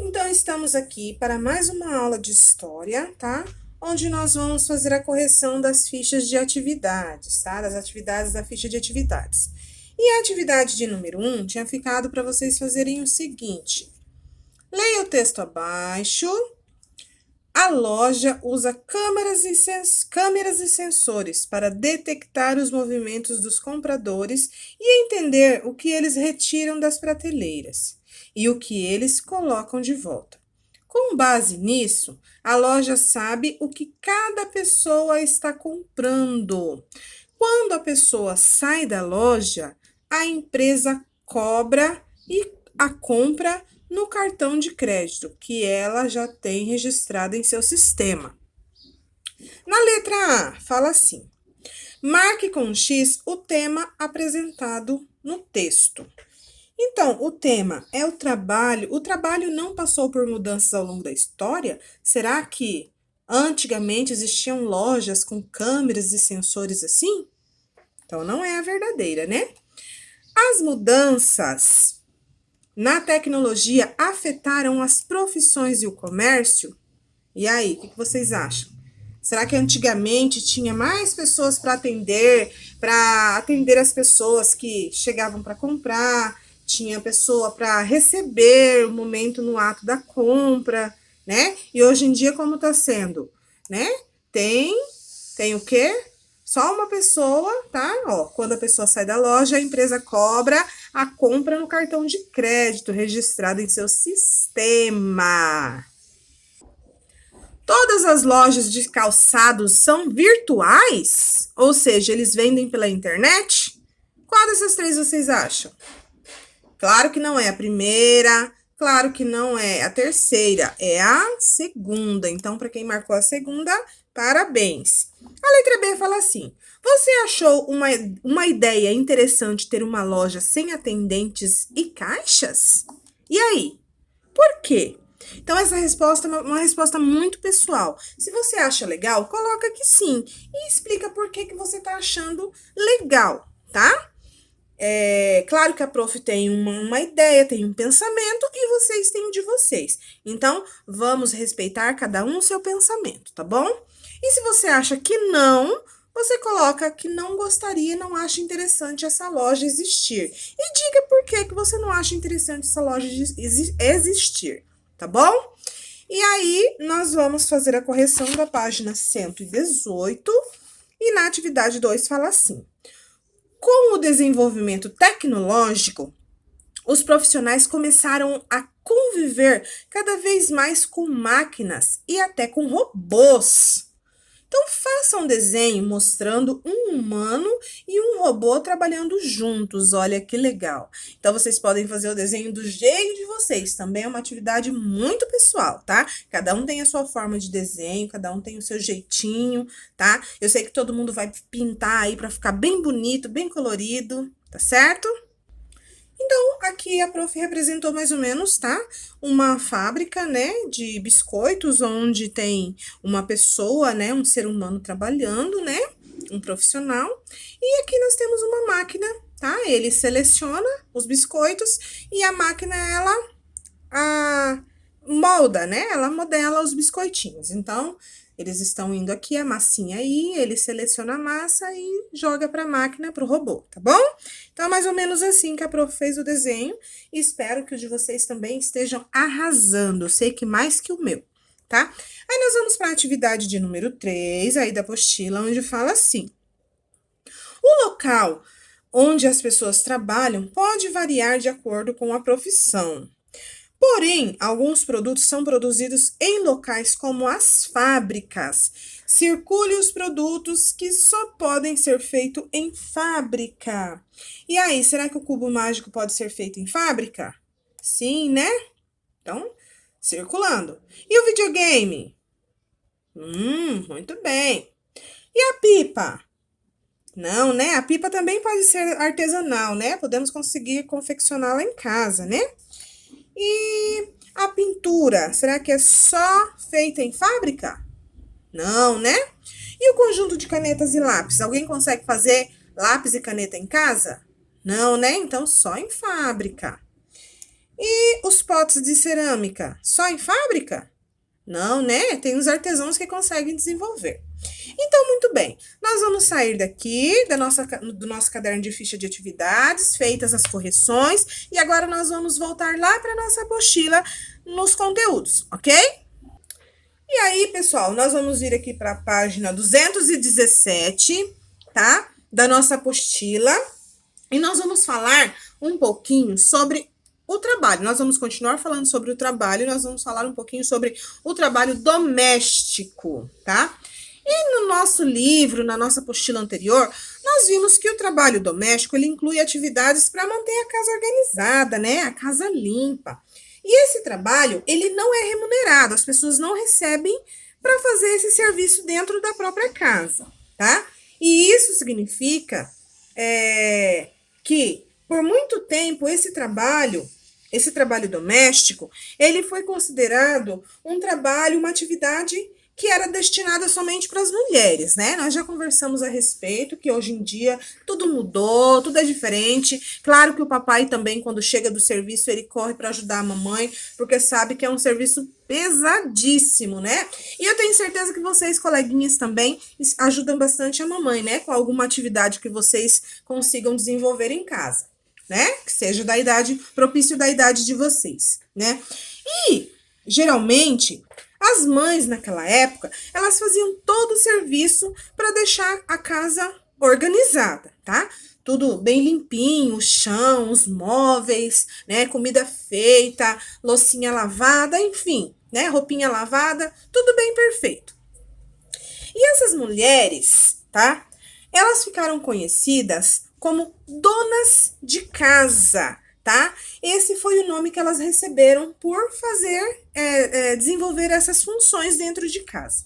Então, estamos aqui para mais uma aula de história, tá? Onde nós vamos fazer a correção das fichas de atividades, tá? Das atividades da ficha de atividades. E a atividade de número 1 tinha ficado para vocês fazerem o seguinte: leia o texto abaixo. A loja usa câmeras e sensores para detectar os movimentos dos compradores e entender o que eles retiram das prateleiras e o que eles colocam de volta. Com base nisso, a loja sabe o que cada pessoa está comprando. Quando a pessoa sai da loja, a empresa cobra e a compra no cartão de crédito que ela já tem registrado em seu sistema. Na letra A, fala assim: marque com X o tema apresentado no texto. Então, o tema é o trabalho. O trabalho não passou por mudanças ao longo da história? Será que antigamente existiam lojas com câmeras e sensores assim? Então, não é a verdadeira, né? As mudanças na tecnologia afetaram as profissões e o comércio? E aí, o que vocês acham? Será que antigamente tinha mais pessoas para atender as pessoas que chegavam para comprar, tinha pessoa para receber o momento no ato da compra, né? E hoje em dia como está sendo, né? Tem o quê? Só uma pessoa, tá? Ó, quando a pessoa sai da loja, a empresa cobra a compra no cartão de crédito registrado em seu sistema. Todas as lojas de calçados são virtuais? Ou seja, eles vendem pela internet? Qual dessas três vocês acham? Claro que não é a primeira, claro que não é a terceira, é a segunda. Então, para quem marcou a segunda, parabéns. A letra B fala assim: você achou uma ideia interessante ter uma loja sem atendentes e caixas? E aí? Por quê? Então, essa resposta é uma resposta muito pessoal. Se você acha legal, coloca que sim. E explica por que você está achando legal, tá? É claro que a prof tem uma ideia, tem um pensamento e vocês têm o de vocês. Então, vamos respeitar cada um o seu pensamento, tá bom? E se você acha que não, você coloca que não gostaria, não acha interessante essa loja existir. E diga por que você não acha interessante essa loja existir, tá bom? E aí, nós vamos fazer a correção da página 118 e na atividade 2 fala assim: com o desenvolvimento tecnológico, os profissionais começaram a conviver cada vez mais com máquinas e até com robôs. Então, faça um desenho mostrando um humano e um robô trabalhando juntos. Olha que legal. Então, vocês podem fazer o desenho do jeito de vocês. Também é uma atividade muito pessoal, tá? Cada um tem a sua forma de desenho, cada um tem o seu jeitinho, tá? Eu sei que todo mundo vai pintar aí para ficar bem bonito, bem colorido, tá certo? Então, aqui a prof representou mais ou menos, tá? Uma fábrica, né, de biscoitos, onde tem uma pessoa, né, um ser humano trabalhando, né, um profissional. E aqui nós temos uma máquina, tá? Ele seleciona os biscoitos e a máquina, molda, né? Ela modela os biscoitinhos. Então, eles estão indo aqui, a massinha aí, ele seleciona a massa e joga para a máquina, para o robô, tá bom? Então, é mais ou menos assim que a prof fez o desenho. E espero que o de vocês também estejam arrasando. Eu sei que mais que o meu, tá? Aí, nós vamos para a atividade de número 3, aí da apostila, onde fala assim: o local onde as pessoas trabalham pode variar de acordo com a profissão. Porém, alguns produtos são produzidos em locais como as fábricas. Circule os produtos que só podem ser feitos em fábrica. E aí, será que o cubo mágico pode ser feito em fábrica? Sim, né? Então, circulando. E o videogame? Muito bem. E a pipa? Não, né? A pipa também pode ser artesanal, né? Podemos conseguir confeccioná-la em casa, né? E a pintura, será que é só feita em fábrica? Não, né? E o conjunto de canetas e lápis? Alguém consegue fazer lápis e caneta em casa? Não, né? Então só em fábrica. E os potes de cerâmica, só em fábrica? Não, né? Tem os artesãos que conseguem desenvolver. Então, muito bem, nós vamos sair daqui do nosso caderno de ficha de atividades, feitas as correções, e agora nós vamos voltar lá para a nossa apostila nos conteúdos, ok? E aí, pessoal, nós vamos vir aqui para a página 217, tá? Da nossa apostila, e nós vamos falar um pouquinho sobre o trabalho. Nós vamos continuar falando sobre o trabalho, nós vamos falar um pouquinho sobre o trabalho doméstico, tá? E no nosso livro, na nossa apostila anterior, nós vimos que o trabalho doméstico, ele inclui atividades para manter a casa organizada, né? A casa limpa. E esse trabalho, ele não é remunerado, as pessoas não recebem para fazer esse serviço dentro da própria casa, tá? E isso significa que, por muito tempo, esse trabalho doméstico, ele foi considerado um trabalho, uma atividade que era destinada somente para as mulheres, né? Nós já conversamos a respeito, que hoje em dia tudo mudou, tudo é diferente. Claro que o papai também, quando chega do serviço, ele corre para ajudar a mamãe, porque sabe que é um serviço pesadíssimo, né? E eu tenho certeza que vocês, coleguinhas, também ajudam bastante a mamãe, né? Com alguma atividade que vocês consigam desenvolver em casa, né? Que seja da idade, propício da idade de vocês, né? E, geralmente, as mães naquela época, elas faziam todo o serviço para deixar a casa organizada, tá? Tudo bem limpinho, o chão, os móveis, né? Comida feita, loucinha lavada, enfim, né? Roupinha lavada, tudo bem perfeito. E essas mulheres, tá? Elas ficaram conhecidas como donas de casa, tá? Esse foi o nome que elas receberam por fazer, desenvolver essas funções dentro de casa.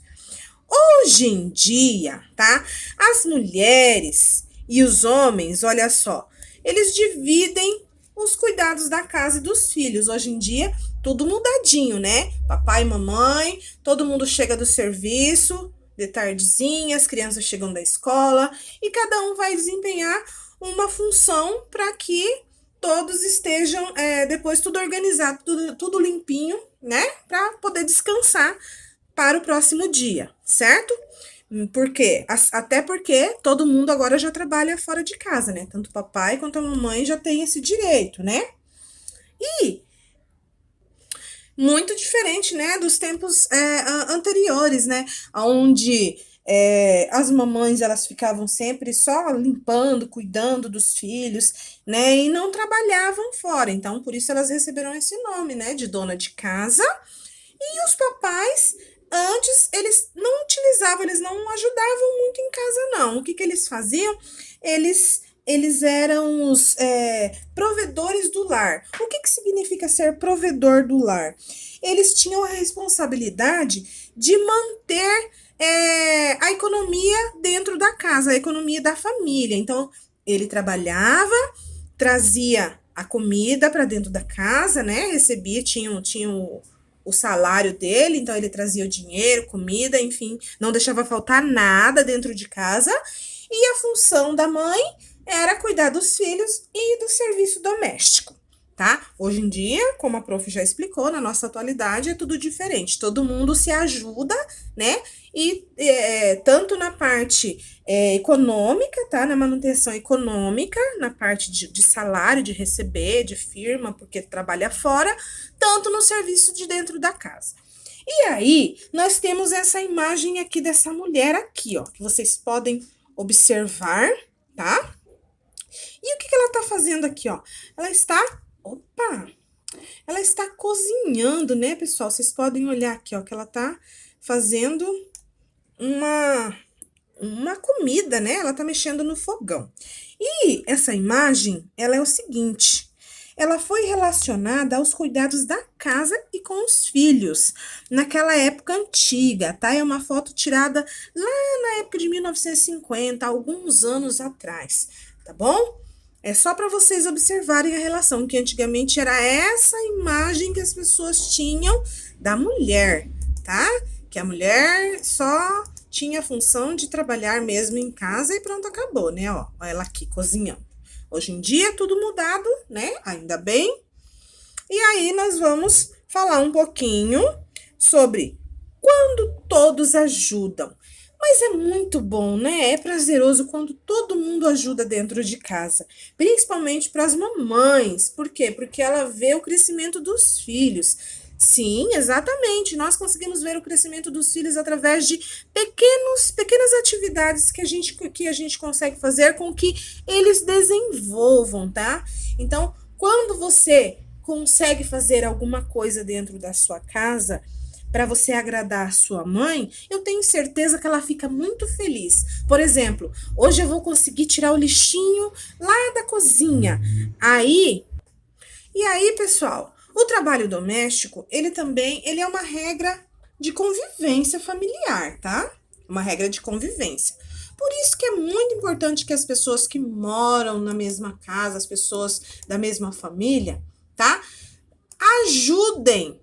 Hoje em dia, tá? As mulheres e os homens, olha só, eles dividem os cuidados da casa e dos filhos. Hoje em dia, tudo mudadinho, né? Papai e mamãe, todo mundo chega do serviço, de tardezinha, as crianças chegam da escola e cada um vai desempenhar uma função para que todos estejam depois tudo organizado, tudo limpinho, né? Para poder descansar para o próximo dia, certo? Por quê? Até porque todo mundo agora já trabalha fora de casa, né? Tanto o papai quanto a mamãe já tem esse direito, né? E muito diferente, né, dos tempos anteriores, né, onde as mamães elas ficavam sempre só limpando, cuidando dos filhos, né, e não trabalhavam fora. Então, por isso elas receberam esse nome, né, de dona de casa. E os papais, antes, eles não utilizavam, eles não ajudavam muito em casa, não. O que que eles faziam? Eles eram os provedores do lar. O que que significa ser provedor do lar? Eles tinham a responsabilidade de manter a economia dentro da casa, a economia da família. Então, ele trabalhava, trazia a comida para dentro da casa, né? Recebia, tinha o salário dele, então ele trazia o dinheiro, comida, enfim, não deixava faltar nada dentro de casa. E a função da mãe era cuidar dos filhos e do serviço doméstico, tá? Hoje em dia, como a prof já explicou, na nossa atualidade é tudo diferente. Todo mundo se ajuda, né? E tanto na parte econômica, tá? Na manutenção econômica, na parte de salário, de receber, de firma, porque trabalha fora, tanto no serviço de dentro da casa. E aí, nós temos essa imagem aqui dessa mulher aqui, ó, que vocês podem observar, tá? E o que ela tá fazendo aqui, ó? Ela está cozinhando, né, pessoal? Vocês podem olhar aqui, ó, que ela tá fazendo uma comida, né? Ela tá mexendo no fogão. E essa imagem, ela é o seguinte: ela foi relacionada aos cuidados da casa e com os filhos, naquela época antiga, tá? É uma foto tirada lá na época de 1950, alguns anos atrás, tá bom? É só para vocês observarem a relação, que antigamente era essa imagem que as pessoas tinham da mulher, tá? Que a mulher só tinha a função de trabalhar mesmo em casa e pronto, acabou, né? Ó, ela aqui cozinhando. Hoje em dia, tudo mudado, né? Ainda bem. E aí nós vamos falar um pouquinho sobre quando todos ajudam. Mas é muito bom, né? É prazeroso quando todo mundo ajuda dentro de casa, principalmente para as mamães. Por quê? Porque ela vê o crescimento dos filhos. Sim, exatamente. Nós conseguimos ver o crescimento dos filhos através de pequenas atividades que a gente consegue fazer com que eles desenvolvam, tá? Então, quando você consegue fazer alguma coisa dentro da sua casa para você agradar a sua mãe, eu tenho certeza que ela fica muito feliz. Por exemplo, hoje eu vou conseguir tirar o lixinho lá da cozinha. Aí, e aí, pessoal, o trabalho doméstico, ele é uma regra de convivência familiar, tá? Uma regra de convivência. Por isso que é muito importante que as pessoas que moram na mesma casa, as pessoas da mesma família, tá? Ajudem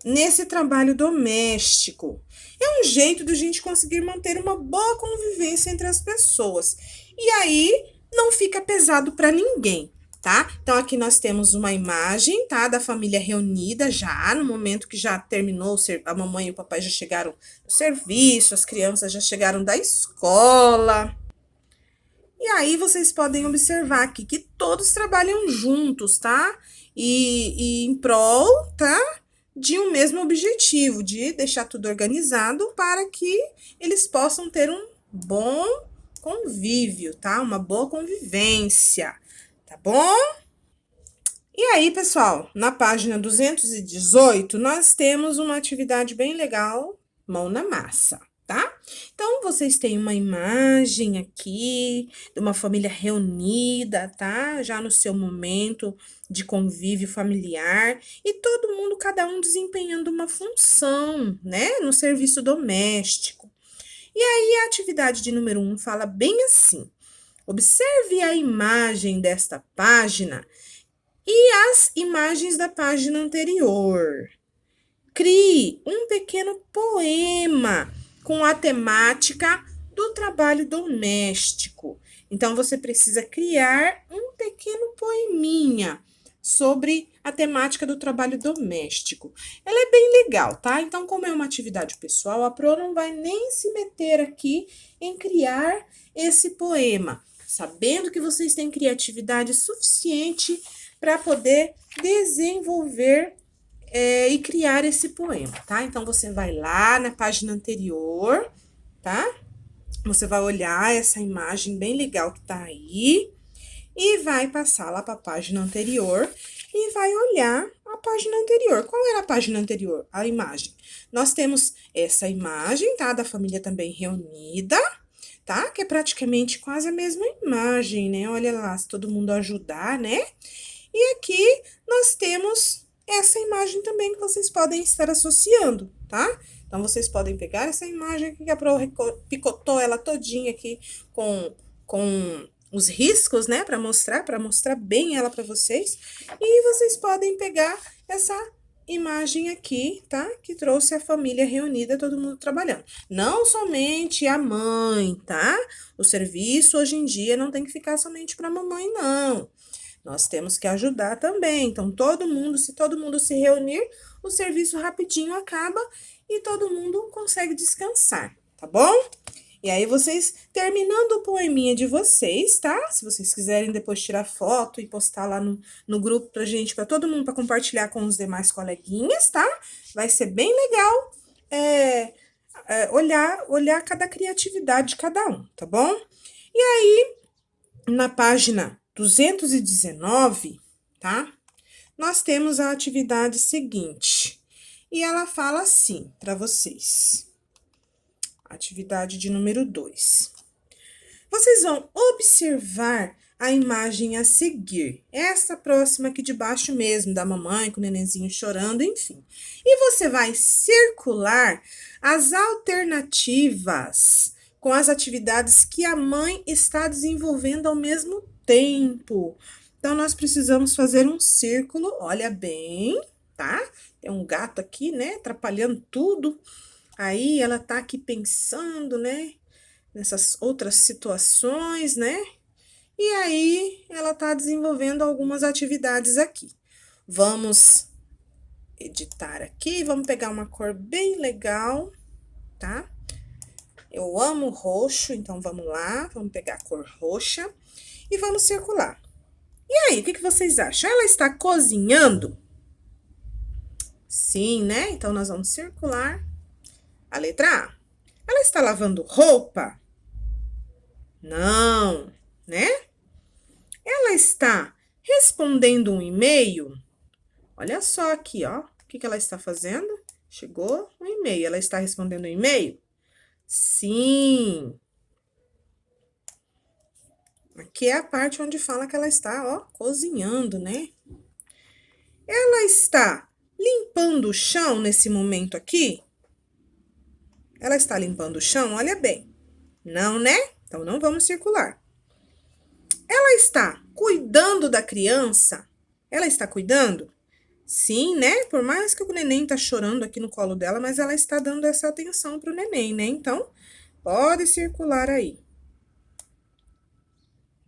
nesse trabalho doméstico. É um jeito de a gente conseguir manter uma boa convivência entre as pessoas. E aí não fica pesado para ninguém, tá? Então aqui nós temos uma imagem, tá, da família reunida já no momento que já terminou, a mamãe e o papai já chegaram do serviço, as crianças já chegaram da escola. E aí vocês podem observar aqui que todos trabalham juntos, tá? E em prol, tá? De um mesmo objetivo, de deixar tudo organizado para que eles possam ter um bom convívio, tá? Uma boa convivência, tá bom? E aí, pessoal, na página 218, nós temos uma atividade bem legal, mão na massa, tá? Então, vocês têm uma imagem aqui de uma família reunida, tá? Já no seu momento de convívio familiar e todo mundo, cada um desempenhando uma função, né? No serviço doméstico. E aí, a atividade de número 1 fala bem assim: observe a imagem desta página e as imagens da página anterior. Crie um pequeno poema com a temática do trabalho doméstico. Então, você precisa criar um pequeno poeminha sobre a temática do trabalho doméstico. Ela é bem legal, tá? Então, como é uma atividade pessoal, a Pro não vai nem se meter aqui em criar esse poema, sabendo que vocês têm criatividade suficiente para poder desenvolver e criar esse poema, tá? Então, você vai lá na página anterior, tá? Você vai olhar essa imagem bem legal que tá aí e vai passar lá para a página anterior e vai olhar a página anterior. Qual era a página anterior? A imagem. Nós temos essa imagem, tá? Da família também reunida, tá? Que é praticamente quase a mesma imagem, né? Olha lá, se todo mundo ajudar, né? E aqui nós temos essa imagem também que vocês podem estar associando, tá? Então, vocês podem pegar essa imagem aqui que a Pro picotou ela todinha aqui com os riscos, né? Para mostrar bem ela para vocês. E vocês podem pegar essa imagem aqui, tá? Que trouxe a família reunida, todo mundo trabalhando. Não somente a mãe, tá? O serviço hoje em dia não tem que ficar somente para a mamãe, não. Nós temos que ajudar também. Então, se todo mundo se reunir, o serviço rapidinho acaba e todo mundo consegue descansar, tá bom? E aí, vocês, terminando o poeminha de vocês, tá? Se vocês quiserem depois tirar foto e postar lá no grupo pra gente, pra todo mundo, pra compartilhar com os demais coleguinhas, tá? Vai ser bem legal olhar cada criatividade de cada um, tá bom? E aí, na página 219, tá? Nós temos a atividade seguinte. E ela fala assim para vocês. Atividade de número 2. Vocês vão observar a imagem a seguir. Essa próxima aqui de baixo mesmo, da mamãe com o nenenzinho chorando, enfim. E você vai circular as alternativas com as atividades que a mãe está desenvolvendo ao mesmo tempo. Então, nós precisamos fazer um círculo, olha bem, tá? Tem um gato aqui, né, atrapalhando tudo. Aí, ela tá aqui pensando, né, nessas outras situações, né? E aí, ela tá desenvolvendo algumas atividades aqui. Vamos editar aqui, vamos pegar uma cor bem legal, tá? Eu amo roxo, então vamos lá, vamos pegar a cor roxa e vamos circular. E aí, o que vocês acham? Ela está cozinhando? Sim, né? Então, nós vamos circular a letra A. Ela está lavando roupa? Não, né? Ela está respondendo um e-mail? Olha só aqui, ó. O que ela está fazendo? Chegou um e-mail. Ela está respondendo um e-mail? Sim. Aqui é a parte onde fala que ela está, ó, cozinhando, né? Ela está limpando o chão nesse momento aqui? Ela está limpando o chão? Olha bem. Não, né? Então, não vamos circular. Ela está cuidando da criança? Ela está cuidando? Sim, né? Por mais que o neném tá chorando aqui no colo dela, mas ela está dando essa atenção pro neném, né? Então, pode circular aí.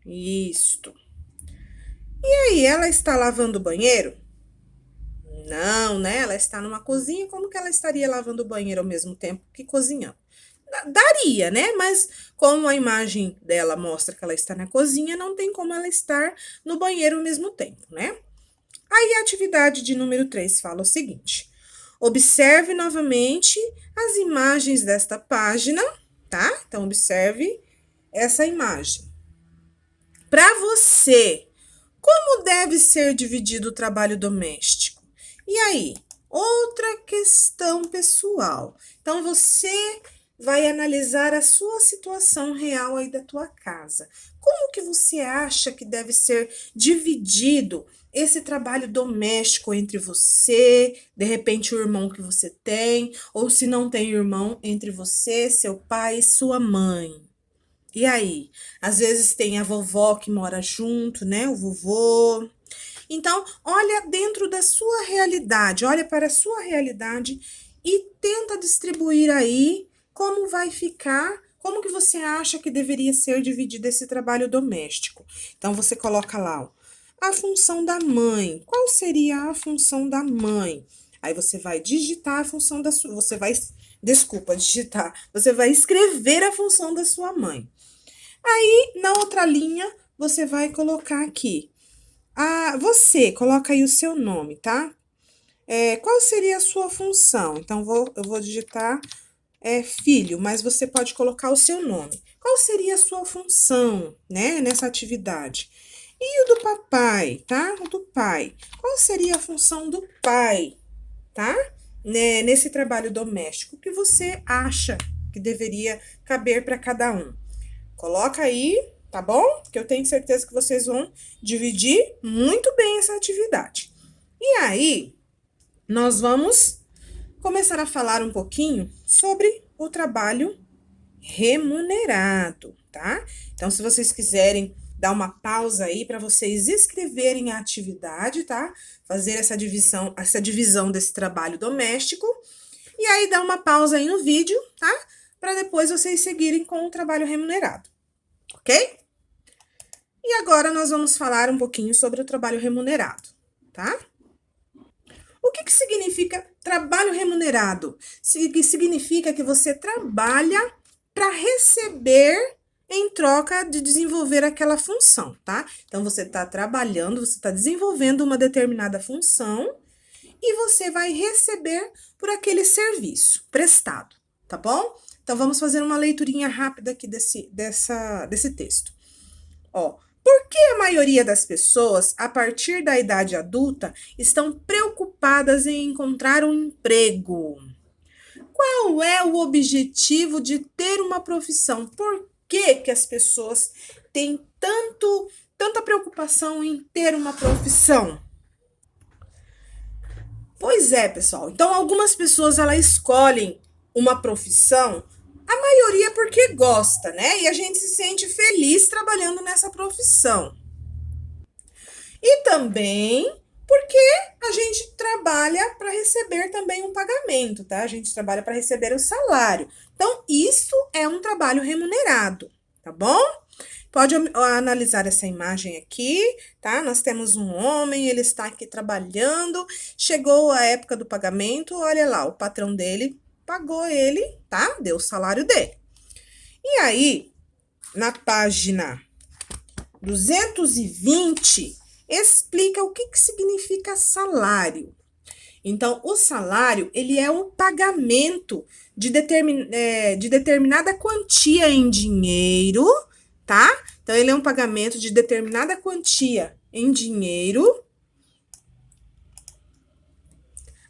Isto. E aí, ela está lavando o banheiro? Não, né? Ela está numa cozinha, como que ela estaria lavando o banheiro ao mesmo tempo que cozinhando? Daria, né? Mas como a imagem dela mostra que ela está na cozinha, não tem como ela estar no banheiro ao mesmo tempo, né? Aí a atividade de número 3 fala o seguinte: observe novamente as imagens desta página, tá? Então, observe essa imagem. Para você, como deve ser dividido o trabalho doméstico? E aí, outra questão pessoal. Então, você vai analisar a sua situação real aí da tua casa. Como que você acha que deve ser dividido esse trabalho doméstico entre você, de repente o irmão que você tem, ou se não tem irmão, entre você, seu pai e sua mãe? E aí? Às vezes tem a vovó que mora junto, né? O vovô. Então, olha dentro da sua realidade, olha para a sua realidade e tenta distribuir aí como vai ficar, como que você acha que deveria ser dividido esse trabalho doméstico. Então, você coloca lá, ó, a função da mãe. Qual seria a função da mãe? Aí você vai digitar a função da sua, digitar. Você vai escrever a função da sua mãe. Aí, na outra linha, você vai colocar aqui. Você, coloca aí o seu nome, tá? Qual seria a sua função? Então, eu vou digitar filho, mas você pode colocar o seu nome. Qual seria a sua função, né, nessa atividade? E o do papai, tá? O do pai. Qual seria a função do pai, tá? Nesse trabalho doméstico, o que você acha que deveria caber para cada um? Coloca aí, tá bom? Que eu tenho certeza que vocês vão dividir muito bem essa atividade. E aí, nós vamos começar a falar um pouquinho sobre o trabalho remunerado, tá? Então, se vocês quiserem dar uma pausa aí para vocês escreverem a atividade, tá? Fazer essa divisão desse trabalho doméstico. E aí, dá uma pausa aí no vídeo, tá? Para depois vocês seguirem com o trabalho remunerado, ok? E agora nós vamos falar um pouquinho sobre o trabalho remunerado, tá? O que significa trabalho remunerado? Significa que você trabalha para receber em troca de desenvolver aquela função, tá? Então, você está trabalhando, você está desenvolvendo uma determinada função e você vai receber por aquele serviço prestado, tá bom? Então, vamos fazer uma leiturinha rápida aqui desse texto. Ó, por que a maioria das pessoas, a partir da idade adulta, estão preocupadas em encontrar um emprego? Qual é o objetivo de ter uma profissão? Por que as pessoas têm tanta preocupação em ter uma profissão? Pois é, pessoal. Então, algumas pessoas elas escolhem uma profissão, a maioria porque gosta, né? E a gente se sente feliz trabalhando nessa profissão. E também porque a gente trabalha para receber também um pagamento, tá? A gente trabalha para receber o salário. Então, isso é um trabalho remunerado, tá bom? Pode analisar essa imagem aqui, tá? Nós temos um homem, ele está aqui trabalhando, chegou a época do pagamento, olha lá, o patrão dele pagou ele, tá? Deu o salário dele. E aí, na página 220, explica o que significa salário. Então, o salário, ele é o pagamento de determinada quantia em dinheiro, tá? Então, ele é um pagamento de determinada quantia em dinheiro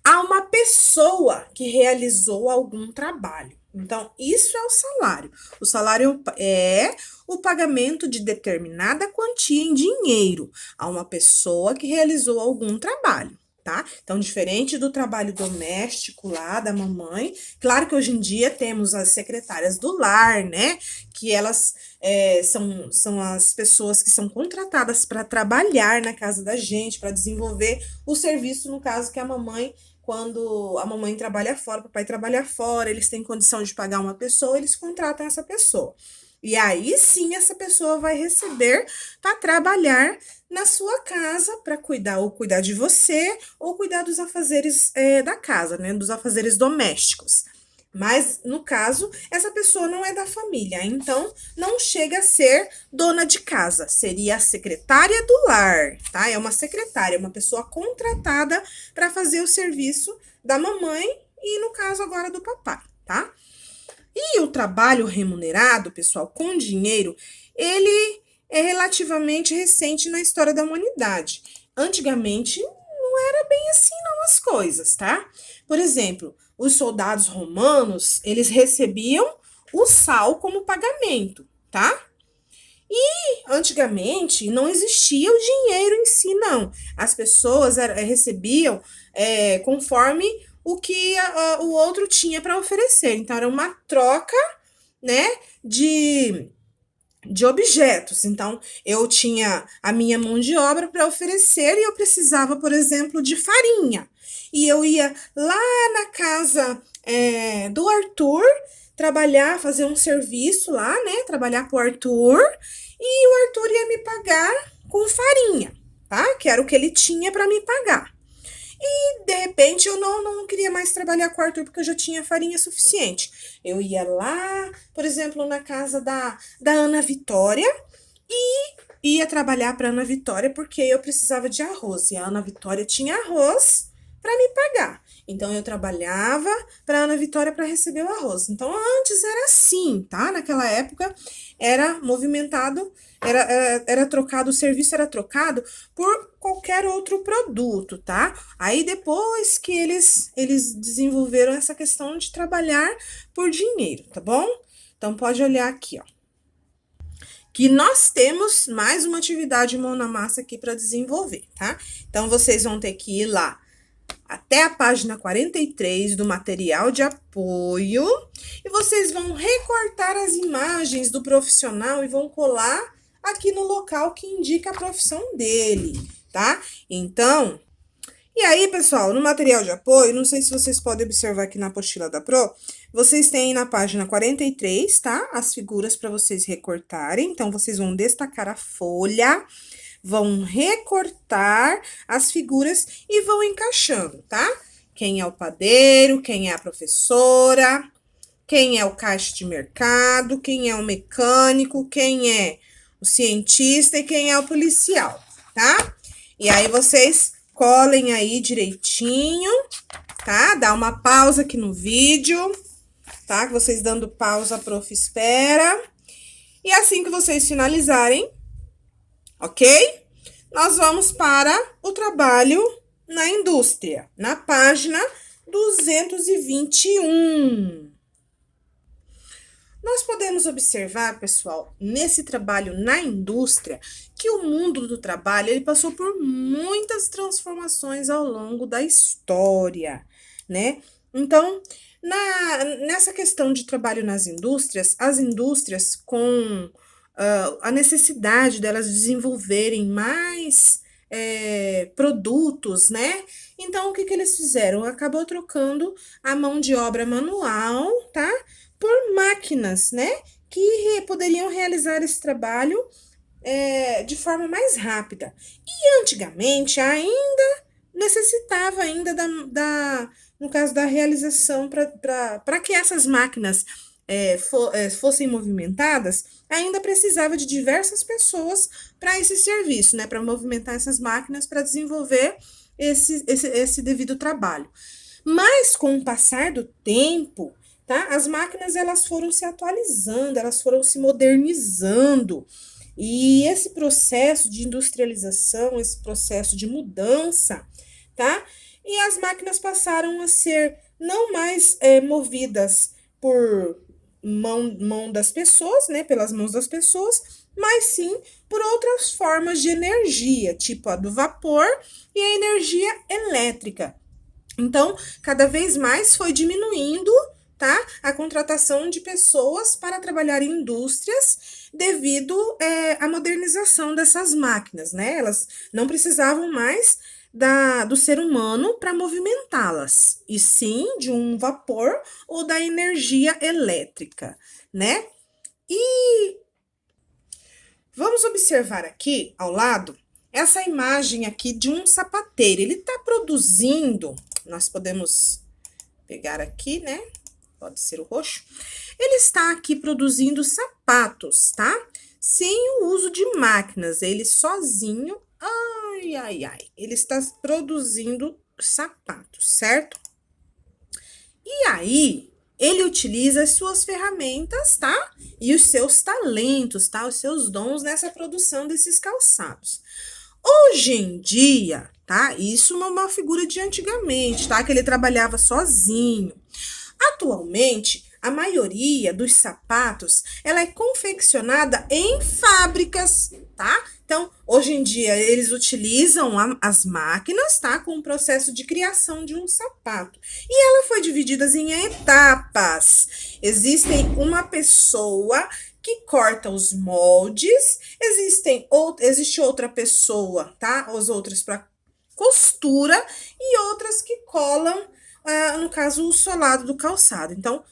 a uma pessoa que realizou algum trabalho. Então, isso é o salário. O salário é o pagamento de determinada quantia em dinheiro a uma pessoa que realizou algum trabalho. Tá? Então, diferente do trabalho doméstico lá da mamãe, claro que hoje em dia temos as secretárias do lar, né? Que elas são as pessoas que são contratadas para trabalhar na casa da gente, para desenvolver o serviço, no caso que a mamãe, quando a mamãe trabalha fora, o papai trabalha fora, eles têm condição de pagar uma pessoa, eles contratam essa pessoa. E aí sim essa pessoa vai receber para trabalhar na sua casa para cuidar de você ou cuidar dos afazeres da casa, né? Dos afazeres domésticos. Mas, no caso, essa pessoa não é da família, então não chega a ser dona de casa, seria a secretária do lar, tá? É uma secretária, uma pessoa contratada para fazer o serviço da mamãe e, no caso, agora do papai, tá? E o trabalho remunerado, pessoal, com dinheiro, ele é relativamente recente na história da humanidade. Antigamente, não era bem assim não as coisas, tá? Por exemplo, os soldados romanos, eles recebiam o sal como pagamento, tá? E antigamente não existia o dinheiro em si, não. As pessoas recebiam conforme o que o outro tinha para oferecer. Então, era uma troca, né, de objetos. Então, eu tinha a minha mão de obra para oferecer e eu precisava, por exemplo, de farinha. E eu ia lá na casa do Arthur trabalhar, fazer um serviço lá, né? Trabalhar pro Arthur e o Arthur ia me pagar com farinha, tá? Que era o que ele tinha para me pagar. E, de repente, eu não queria mais trabalhar com o Arthur porque eu já tinha farinha suficiente. Eu ia lá, por exemplo, na casa da Ana Vitória e ia trabalhar para Ana Vitória porque eu precisava de arroz. E a Ana Vitória tinha arroz para me pagar. Então, eu trabalhava para Ana Vitória para receber o arroz. Então, antes era assim, tá? Naquela época, era movimentado, era trocado, o serviço era trocado por qualquer outro produto, tá? Aí, depois que eles desenvolveram essa questão de trabalhar por dinheiro, tá bom? Então, pode olhar aqui, ó. Que nós temos mais uma atividade mão na massa aqui para desenvolver, tá? Então, vocês vão ter que ir lá até a página 43 do material de apoio e vocês vão recortar as imagens do profissional e vão colar aqui no local que indica a profissão dele, tá? Então, e aí, pessoal, no material de apoio, não sei se vocês podem observar aqui na apostila da Pro, vocês têm na página 43, tá? As figuras para vocês recortarem. Então, vocês vão destacar a folha, vão recortar as figuras e vão encaixando, tá? Quem é o padeiro, quem é a professora, quem é o caixa de mercado, quem é o mecânico, quem é o cientista e quem é o policial, tá? E aí, vocês colhem aí direitinho, tá? Dá uma pausa aqui no vídeo, tá? Que vocês dando pausa, a prof espera. E assim que vocês finalizarem, ok? Nós vamos para o trabalho na indústria, na página 221. Nós podemos observar, pessoal, nesse trabalho na indústria, que o mundo do trabalho ele passou por muitas transformações ao longo da história, né? Então, nessa questão de trabalho nas indústrias, as indústrias com a necessidade delas desenvolverem mais produtos, né? Então, o que eles fizeram? Acabou trocando a mão de obra manual, tá? Por máquinas, né? que poderiam realizar esse trabalho de forma mais rápida. E antigamente ainda necessitava ainda no caso da realização, para que essas máquinas fossem movimentadas, ainda precisava de diversas pessoas para esse serviço, né? Para movimentar essas máquinas, para desenvolver esse devido trabalho. Mas com o passar do tempo, tá? As máquinas elas foram se atualizando, elas foram se modernizando. E esse processo de industrialização, esse processo de mudança, tá? E as máquinas passaram a ser não mais movidas por mão das pessoas, né? Pelas mãos das pessoas, mas sim por outras formas de energia, tipo a do vapor e a energia elétrica. Então, cada vez mais foi diminuindo, tá, a contratação de pessoas para trabalhar em indústrias devido à modernização dessas máquinas, né? Elas não precisavam mais do ser humano para movimentá-las, e sim de um vapor ou da energia elétrica, né? E vamos observar aqui ao lado essa imagem aqui de um sapateiro. Ele está produzindo, nós podemos pegar aqui, né? Pode ser o roxo. Ele está aqui produzindo sapatos, tá? Sem o uso de máquinas, ele sozinho, ele está produzindo sapatos, certo? E aí, ele utiliza as suas ferramentas, tá? E os seus talentos, tá? Os seus dons nessa produção desses calçados. Hoje em dia, tá? Isso é uma figura de antigamente, tá? Que ele trabalhava sozinho. Atualmente, a maioria dos sapatos, ela é confeccionada em fábricas, tá? Então, hoje em dia, eles utilizam as máquinas, tá? Com o processo de criação de um sapato. E ela foi dividida em etapas. Uma pessoa que corta os moldes, existe outra pessoa, tá? As outras para costura e outras que colam, no caso, o solado do calçado. Então,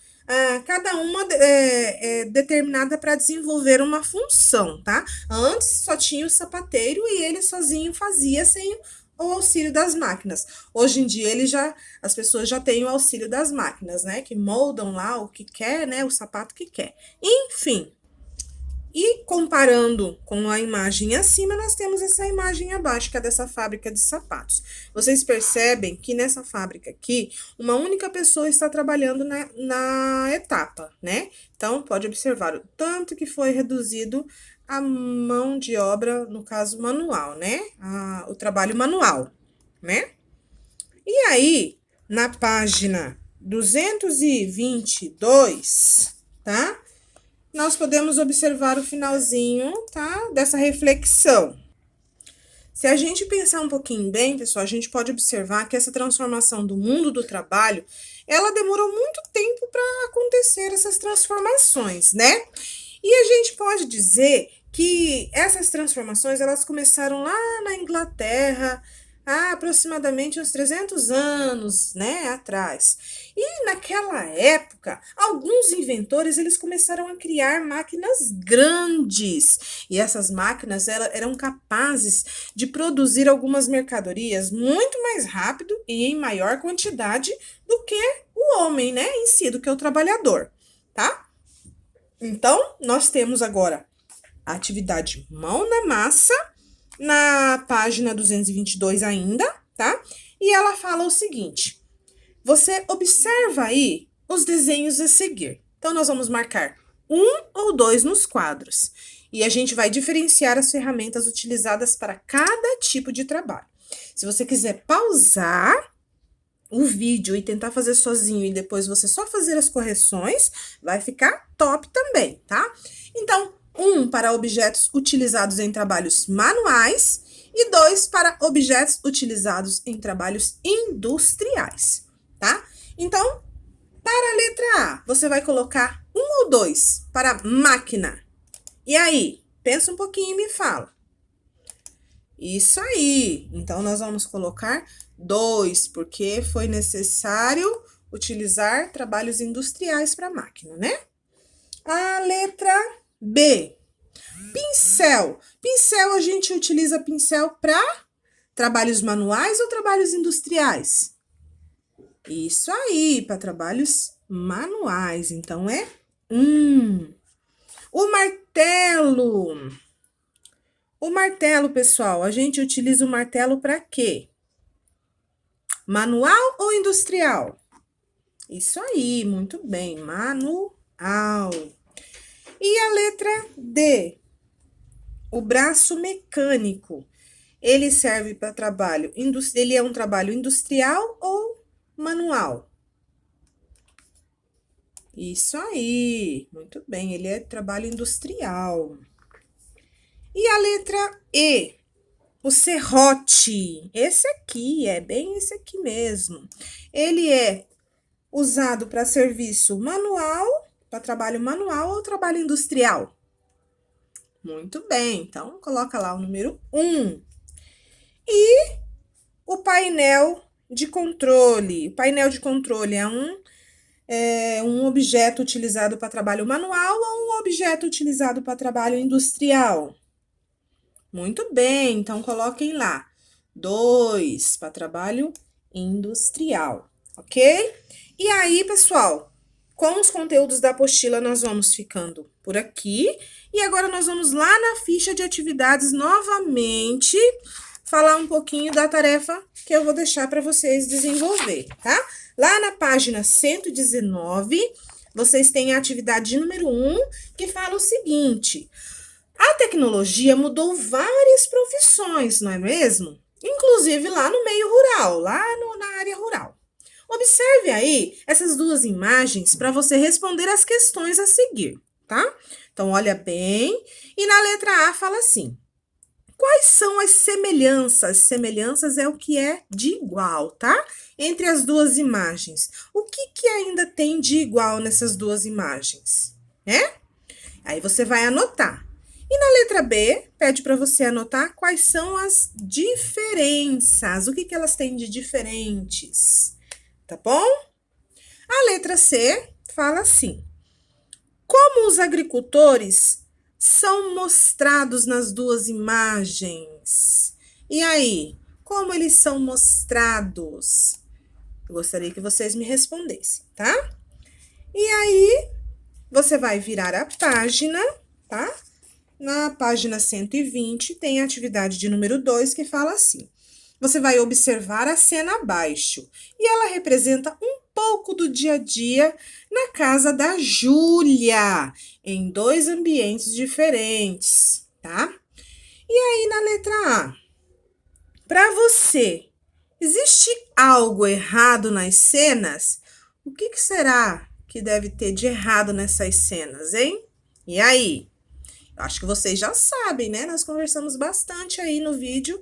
cada uma é determinada para desenvolver uma função, tá? Antes só tinha o sapateiro e ele sozinho fazia sem o auxílio das máquinas. Hoje em dia as pessoas já têm o auxílio das máquinas, né? Que moldam lá o que quer, né? O sapato que quer. Enfim. E comparando com a imagem acima, nós temos essa imagem abaixo, que é dessa fábrica de sapatos. Vocês percebem que nessa fábrica aqui, uma única pessoa está trabalhando na etapa, né? Então, pode observar o tanto que foi reduzido a mão de obra, no caso manual, né? O trabalho manual, né? E aí, na página 222, tá? Nós podemos observar o finalzinho, tá? Dessa reflexão. Se a gente pensar um pouquinho bem, pessoal, a gente pode observar que essa transformação do mundo do trabalho, ela demorou muito tempo para acontecer, essas transformações, né? E a gente pode dizer que essas transformações, elas começaram lá na Inglaterra, há aproximadamente uns 300 anos, né, atrás. E naquela época, alguns inventores, eles começaram a criar máquinas grandes. E essas máquinas eram capazes de produzir algumas mercadorias muito mais rápido e em maior quantidade do que o homem, né, em si, do que o trabalhador, tá? Então, nós temos agora a atividade mão na massa, na página 222 ainda, tá? E ela fala o seguinte: você observa aí os desenhos a seguir. Então, nós vamos marcar 1 ou 2 nos quadros. E a gente vai diferenciar as ferramentas utilizadas para cada tipo de trabalho. Se você quiser pausar o vídeo e tentar fazer sozinho e depois você só fazer as correções, vai ficar top também, tá? Então, 1 para objetos utilizados em trabalhos manuais e 2 para objetos utilizados em trabalhos industriais, tá? Então, para a letra A, você vai colocar 1 ou 2 para máquina. E aí, pensa um pouquinho e me fala. Isso aí! Então, nós vamos colocar 2, porque foi necessário utilizar trabalhos industriais para máquina, né? A letra B, pincel. Pincel, a gente utiliza pincel para trabalhos manuais ou trabalhos industriais? Isso aí, para trabalhos manuais. Então, é o martelo. O martelo, pessoal, a gente utiliza o martelo para quê? Manual ou industrial? Isso aí, muito bem, manual. E a letra D, o braço mecânico. Ele serve para trabalho, ele é um trabalho industrial ou manual? Isso aí, muito bem, ele é trabalho industrial. E a letra E, o serrote. Esse aqui, é bem esse aqui mesmo. Ele é usado para serviço manual, para trabalho manual ou trabalho industrial? Muito bem, então coloca lá o número 1. E o painel de controle. O painel de controle é um objeto utilizado para trabalho manual ou um objeto utilizado para trabalho industrial? Muito bem, então coloquem lá. 2 para trabalho industrial, ok? E aí, pessoal, com os conteúdos da apostila, nós vamos ficando por aqui. E agora nós vamos lá na ficha de atividades novamente falar um pouquinho da tarefa que eu vou deixar para vocês desenvolver, tá? Lá na página 119, vocês têm a atividade número 1, que fala o seguinte: a tecnologia mudou várias profissões, não é mesmo? Inclusive lá no meio rural, na área rural. Observe aí essas duas imagens para você responder as questões a seguir, tá? Então, olha bem. E na letra A fala assim: quais são as semelhanças? Semelhanças é o que é de igual, tá? Entre as duas imagens. O que ainda tem de igual nessas duas imagens, né? Aí você vai anotar. E na letra B, pede para você anotar quais são as diferenças. O que elas têm de diferentes, tá bom? A letra C fala assim: como os agricultores são mostrados nas duas imagens? E aí, como eles são mostrados? Eu gostaria que vocês me respondessem, tá? E aí, você vai virar a página, tá? Na página 120, tem a atividade de número 2, que fala assim: você vai observar a cena abaixo, e ela representa um pouco do dia a dia na casa da Júlia, em 2 ambientes diferentes, tá? E aí, na letra A, para você, existe algo errado nas cenas? O que será que deve ter de errado nessas cenas, hein? E aí? Acho que vocês já sabem, né? Nós conversamos bastante aí no vídeo